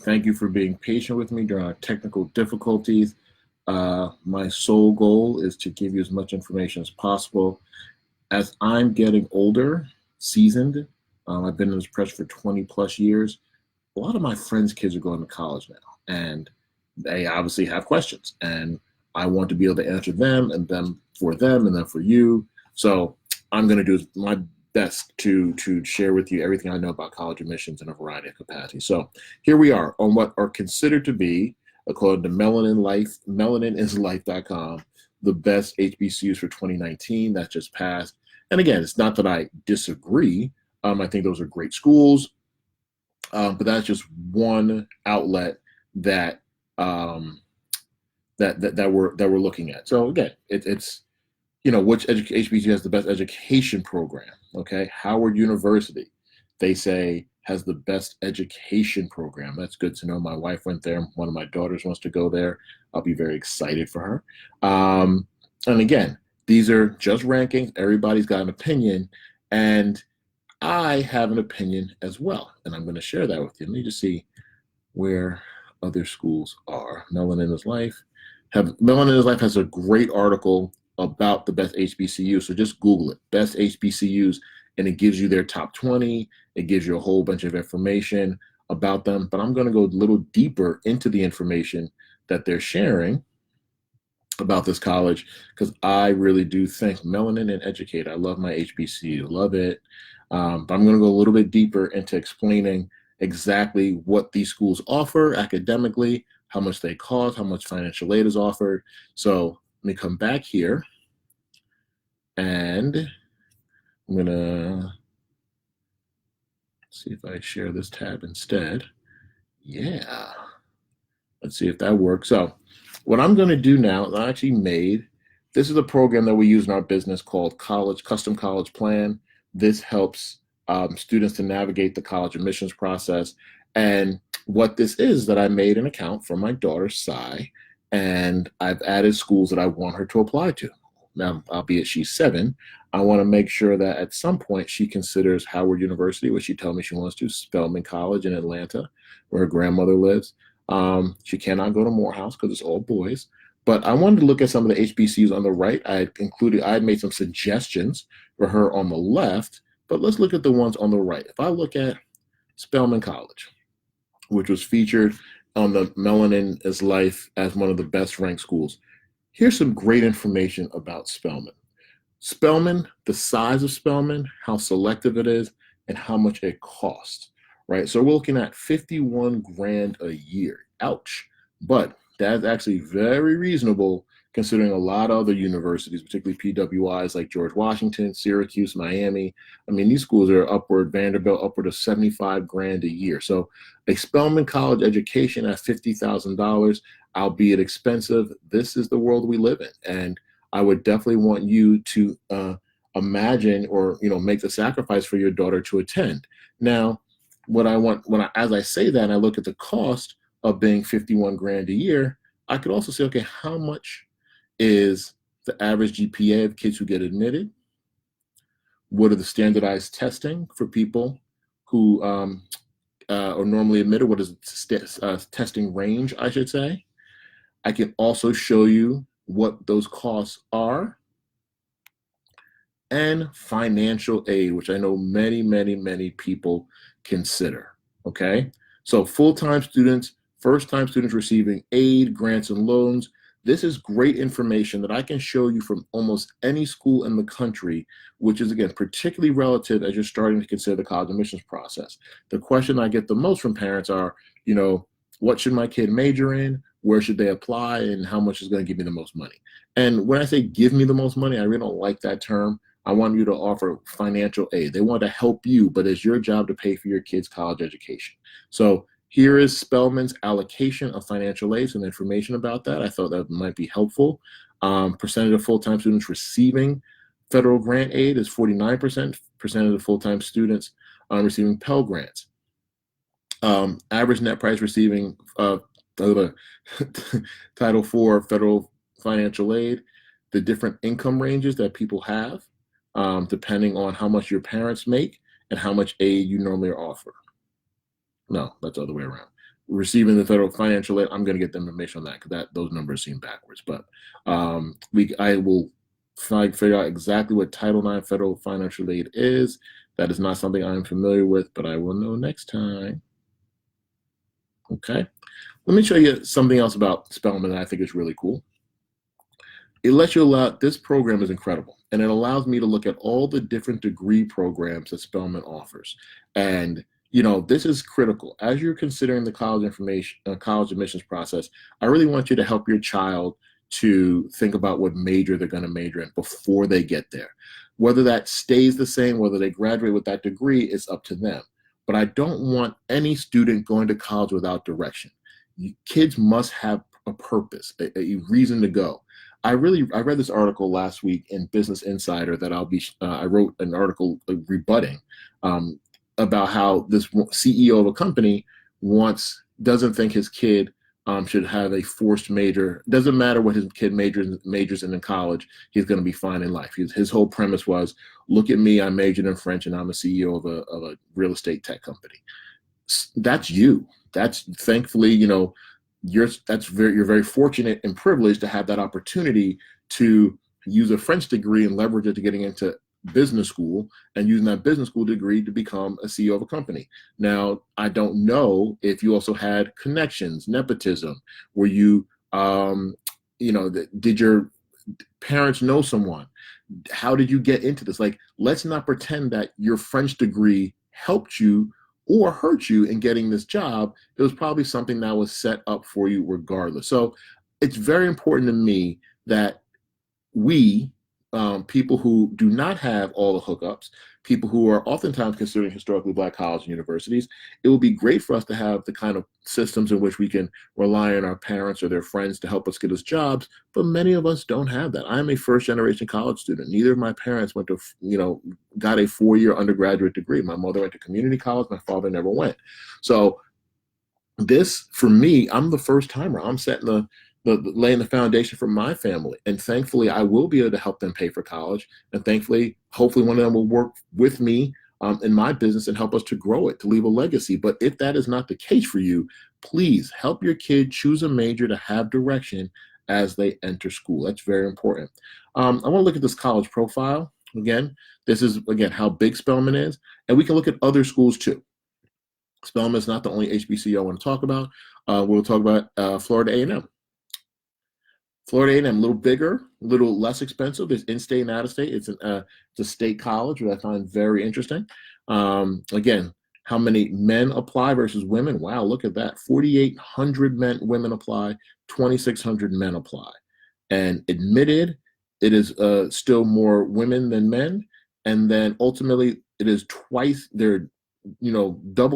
thank you for being patient with me during our technical difficulties. My sole goal is to give you as much information as possible. As I'm getting older, seasoned, I've been in this press for 20 plus years. A lot of my friends' kids are going to college now, and they obviously have questions, and I want to be able to answer them and them and then for you. So I'm going to do my best to share with you everything I know about college admissions in a variety of capacities. So here we are on what are considered to be, according to melaninIsLife.com, the best HBCUs for 2019 that just passed. And again, it's not that I disagree. I think those are great schools, but that's just one outlet that we're looking at. So again, it's which HBCU has the best education program. Okay, Howard University, they say, has the best education program. That's good to know. My wife went there. One of my daughters wants to go there. I'll be very excited for her. And again, these are just rankings. Everybody's got an opinion, and I have an opinion as well, and I'm going to share that with you. Let me just see where other schools are. Melanin is Life. Melanin is Life has a great article about the best HBCUs. So just Google it, best HBCUs, and it gives you their top 20. It gives you a whole bunch of information about them. But I'm going to go a little deeper into the information that they're sharing about this college, because I really do think Melanin and Educate. I love my HBCU, love it. But I'm going to go a little bit deeper into explaining exactly what these schools offer academically, how much they cost, how much financial aid is offered. So let me come back here, and I'm going to see if I share this tab instead. Yeah. Let's see if that works. So what I'm going to do now, I actually this is a program that we use in our business called Custom College Plan. This helps students to navigate the college admissions process. And what this is that I made an account for my daughter, Sai, and I've added schools that I want her to apply to. Now, albeit she's 7, I want to make sure that at some point she considers Howard University, which she told me she wants to, Spelman College in Atlanta, where her grandmother lives. She cannot go to Morehouse because it's all boys. But I wanted to look at some of the HBCUs on the right. I had made some suggestions for her on the left, but let's look at the ones on the right. If I look at Spelman College, which was featured on the Melanin is Life as one of the best ranked schools, here's some great information about Spelman. Spelman, the size of Spelman, how selective it is, and how much it costs, right? So we're looking at 51 grand a year. Ouch. But that's actually very reasonable considering a lot of other universities, particularly PWIs like George Washington, Syracuse, Miami. I mean, these schools are Vanderbilt, upward of 75 grand a year. So a Spelman College education at $50,000, albeit expensive, this is the world we live in. And I would definitely want you to imagine or, make the sacrifice for your daughter to attend. Now, as I say that and I look at the cost of being 51 grand a year, I could also say, okay, how much is the average GPA of kids who get admitted? What are the standardized testing for people who are normally admitted? What is the testing range, I should say? I can also show you what those costs are, and financial aid, which I know many, many, many people consider, okay? So full-time students, first-time students receiving aid, grants, and loans. This is great information that I can show you from almost any school in the country, which is, again, particularly relative as you're starting to consider the college admissions process. The question I get the most from parents are, what should my kid major in? Where should they apply? And how much is going to give me the most money? And when I say give me the most money, I really don't like that term. I want you to offer financial aid. They want to help you, but it's your job to pay for your kid's college education. So here is Spelman's allocation of financial aid, some information about that. I thought that might be helpful. Percentage of full-time students receiving federal grant aid is 49%. Percentage of full-time students receiving Pell Grants. Average net price receiving Title IV federal financial aid, the different income ranges that people have, depending on how much your parents make and how much aid you normally are offered. No, that's the other way around. receiving the federal financial aid, I'm going to get them information on that because those numbers seem backwards. But I will figure out exactly what Title IX federal financial aid is. That is not something I'm familiar with, but I will know next time. Okay. Let me show you something else about Spelman that I think is really cool. It lets you this program is incredible, and it allows me to look at all the different degree programs that Spelman offers. And this is critical as you're considering the college admissions process. I really want you to help your child to think about what major they're going to major in before they get there. Whether that stays the same, whether they graduate with that degree, is up to them. But I don't want any student going to college without direction. Kids must have a purpose, a reason to go. I read this article last week in Business Insider that I wrote an article rebutting about how this CEO of a company doesn't think his kid should have a forced major. Doesn't matter what his kid majors in college, he's going to be fine in life. His whole premise was, look at me, I majored in French and I'm a CEO of a real estate tech company. That's you. That's thankfully, you're very fortunate and privileged to have that opportunity to use a French degree and leverage it to getting into business school and using that business school degree to become a CEO of a company. Now, I don't know if you also had connections, nepotism, where you, did your parents know someone? How did you get into this? Like, let's not pretend that your French degree helped you or hurt you in getting this job. It was probably something that was set up for you regardless. So it's very important to me that we, people who do not have all the hookups, people who are oftentimes considering historically Black colleges and universities, it would be great for us to have the kind of systems in which we can rely on our parents or their friends to help us get us jobs, but many of us don't have that. I'm a first-generation college student. Neither of my parents got a 4-year undergraduate degree. My mother went to community college. My father never went. So this, for me, I'm the first timer. I'm setting laying the foundation for my family. And thankfully, I will be able to help them pay for college. And thankfully, hopefully one of them will work with me in my business and help us to grow it, to leave a legacy. But if that is not the case for you, please help your kid choose a major to have direction as they enter school. That's very important. I want to look at this college profile. Again, this is, how big Spelman is. And we can look at other schools too. Spelman is not the only HBCU I want to talk about. We'll talk about Florida A&M. Florida A&M, a little bigger, a little less expensive. There's in-state and out-of-state. It's a state college, which I find very interesting. Again, how many men apply versus women? Wow, look at that. 4,800 women apply, 2,600 men apply. And admitted, it is still more women than men. And then ultimately, it is twice, double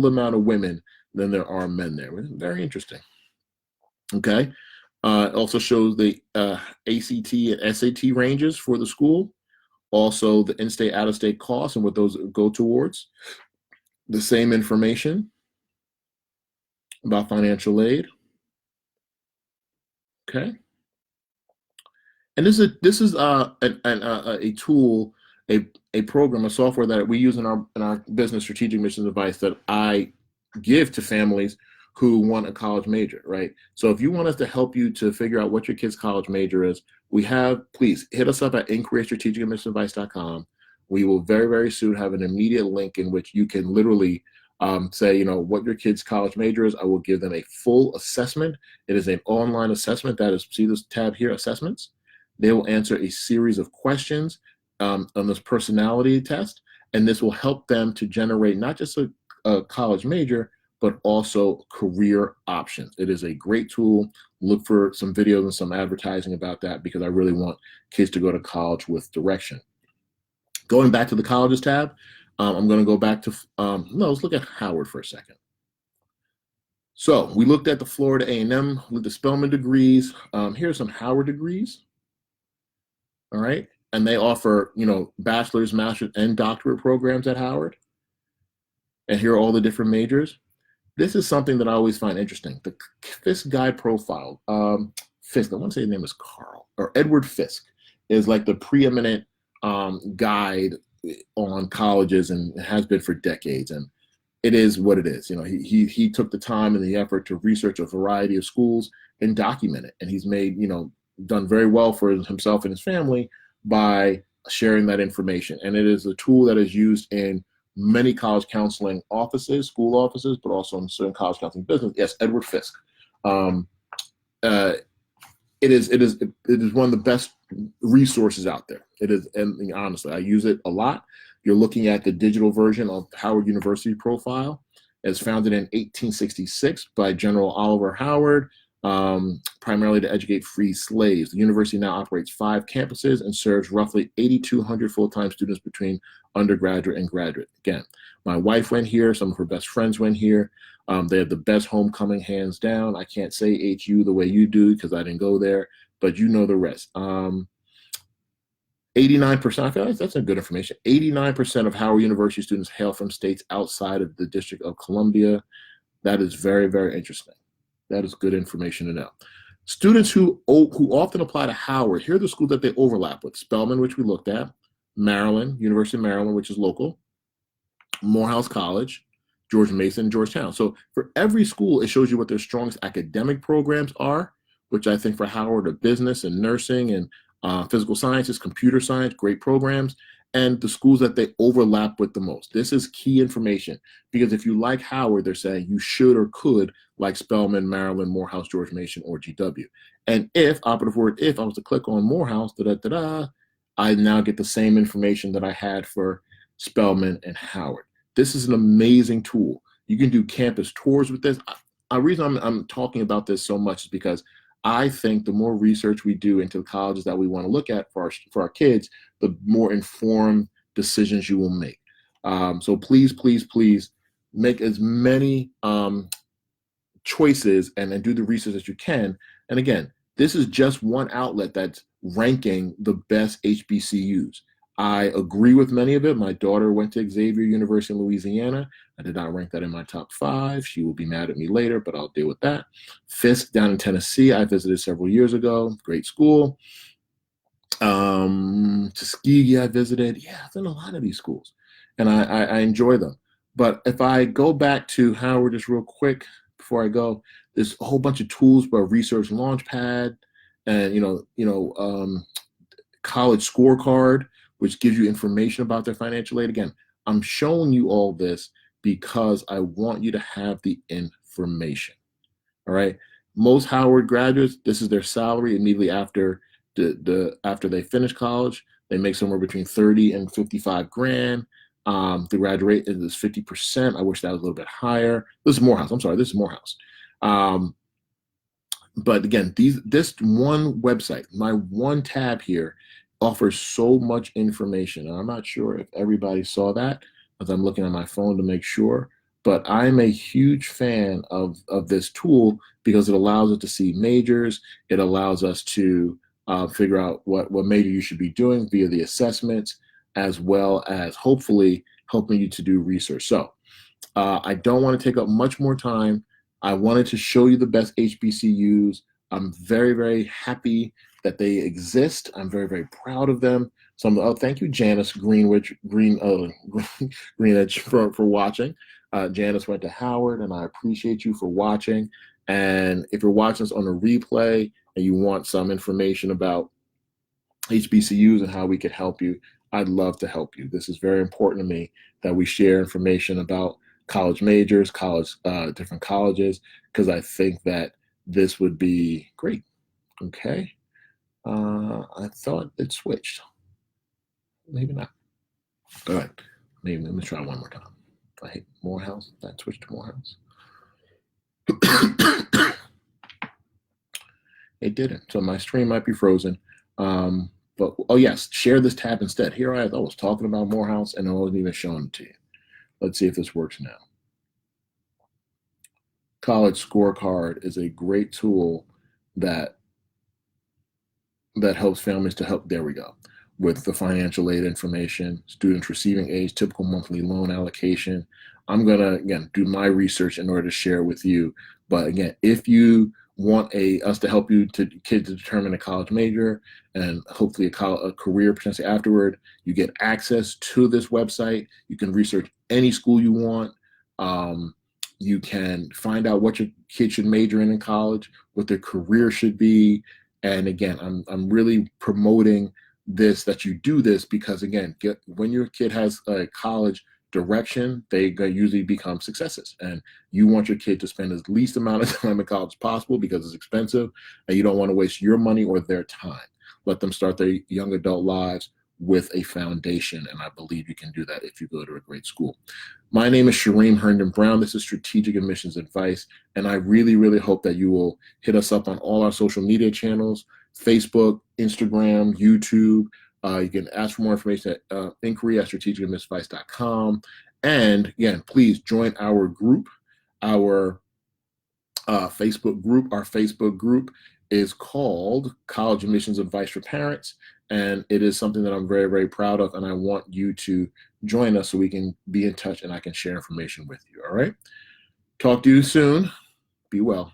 the amount of women than there are men there. Very interesting. Okay. It also shows the ACT and SAT ranges for the school. Also, the in-state, out-of-state costs and what those go towards. The same information about financial aid. Okay. And this is a tool, a program, a software that we use in our business strategic missions advice that I give to families who want a college major, right? So if you want us to help you to figure out what your kid's college major is, please hit us up at inquirystrategicadmissionsadvice.com. We will very, very soon have an immediate link in which you can literally say, what your kid's college major is. I will give them a full assessment. It is an online assessment. That is, see this tab here, assessments. They will answer a series of questions on this personality test, and this will help them to generate not just a college major, but also career options. It is a great tool. Look for some videos and some advertising about that because I really want kids to go to college with direction. Going back to the colleges tab, I'm going to go back to, let's look at Howard for a second. So we looked at the Florida A&M with the Spelman degrees. Here's some Howard degrees. All right. And they offer, bachelor's, master's, and doctorate programs at Howard. And here are all the different majors. This is something that I always find interesting. The Fisk Guide Profile. Fisk, I want to say his name is Carl, or Edward Fisk, is like the preeminent guide on colleges and has been for decades. And it is what it is. He took the time and the effort to research a variety of schools and document it, and he's made done very well for himself and his family by sharing that information. And it is a tool that is used in many college counseling offices, school offices, but also in certain college counseling business. Yes, Edward Fisk. Um, uh, it is one of the best resources out there. It is, and honestly, I use it a lot. You're looking at the digital version of Howard University profile. It's founded in 1866 by General Oliver Howard, primarily to educate free slaves. The university now operates 5 campuses and serves roughly 8,200 full-time students between undergraduate and graduate. Again, my wife went here. Some of her best friends went here. They have the best homecoming, hands down. I can't say HU the way you do because I didn't go there, but you know the rest. 89%, I feel like that's a good information. 89% of Howard University students hail from states outside of the District of Columbia. That is very, very interesting. That is good information to know. Students who often apply to Howard, here are the schools that they overlap with. Spelman, which we looked at, Maryland, University of Maryland, which is local, Morehouse College, George Mason, Georgetown. So for every school, it shows you what their strongest academic programs are, which I think for Howard are business and nursing and physical sciences, computer science, great programs, and the schools that they overlap with the most. This is key information because if you like Howard, they're saying you should or could like Spelman, Maryland, Morehouse, George Mason, or GW. And if, operative word if, I was to click on Morehouse, I now get the same information that I had for Spelman and Howard. This is an amazing tool. You can do campus tours with this. The reason I'm talking about this so much is because I think the more research we do into the colleges that we want to look at for our kids, the more informed decisions you will make. So please, please, please make as many choices and do the research that you can. And again, this is just one outlet that's ranking the best HBCUs. I agree with many of it. My daughter went to Xavier University in Louisiana. I did not rank that in my top 5. She will be mad at me later, but I'll deal with that. Fisk down in Tennessee, I visited several years ago. Great school. Tuskegee, I visited. Yeah, I've been a lot of these schools, and I enjoy them. But if I go back to Howard just real quick before I go, there's a whole bunch of tools, but Research Launchpad, and College Scorecard, which gives you information about their financial aid. Again, I'm showing you all this because I want you to have the information. All right. Most Howard graduates, this is their salary immediately after after they finish college. They make somewhere between 30 and 55 grand. The graduate is 50%. I wish that was a little bit higher. This is Morehouse. I'm sorry, this is Morehouse. But again, this one website, my one tab here, offers so much information. And I'm not sure if everybody saw that as I'm looking at my phone to make sure, but I'm a huge fan of this tool because it allows us to see majors. It allows us to figure out what major you should be doing via the assessments, as well as hopefully helping you to do research. So I don't want to take up much more time. I wanted to show you the best HBCUs. I'm very, very happy that they exist. I'm very, very proud of them. So thank you, Janice Greenedge for watching. Janice went to Howard, and I appreciate you for watching. And if you're watching this on a replay and you want some information about HBCUs and how we could help you, I'd love to help you. This is very important to me that we share information about college majors, different colleges, because I think that this would be great. Okay. I thought it switched. Maybe not. All right. Maybe let me try one more time. If I hit Morehouse, that switched to Morehouse. It didn't. So my stream might be frozen. But oh yes, share this tab instead. Here I was talking about Morehouse and I wasn't even showing it to you. Let's see if this works now. College Scorecard is a great tool that helps families to help. There we go. With the financial aid information, students receiving age, typical monthly loan allocation. I'm going to, again, do my research in order to share with you. But again, if you want us to help you to determine a college major and hopefully a career potentially afterward, you get access to this website. You can research any school you want. You can find out what your kid should major in college, what their career should be. And again, I'm really promoting this, that you do this, because again, when your kid has a college direction, they usually become successes. And you want your kid to spend as least amount of time in college as possible because it's expensive, and you don't want to waste your money or their time. Let them start their young adult lives with a foundation, and I believe you can do that if you go to a great school. My name is Shereem Herndon-Brown. This is Strategic Admissions Advice, and I really, really hope that you will hit us up on all our social media channels: Facebook, Instagram, YouTube. You can ask for more information at inquiry@strategicadmissionsadvice.com. And again, please join our group, our Facebook group. Our Facebook group is called College Admissions Advice for Parents, and it is something that I'm very, very proud of, and I want you to join us so we can be in touch and I can share information with you. All right? Talk to you soon. Be well.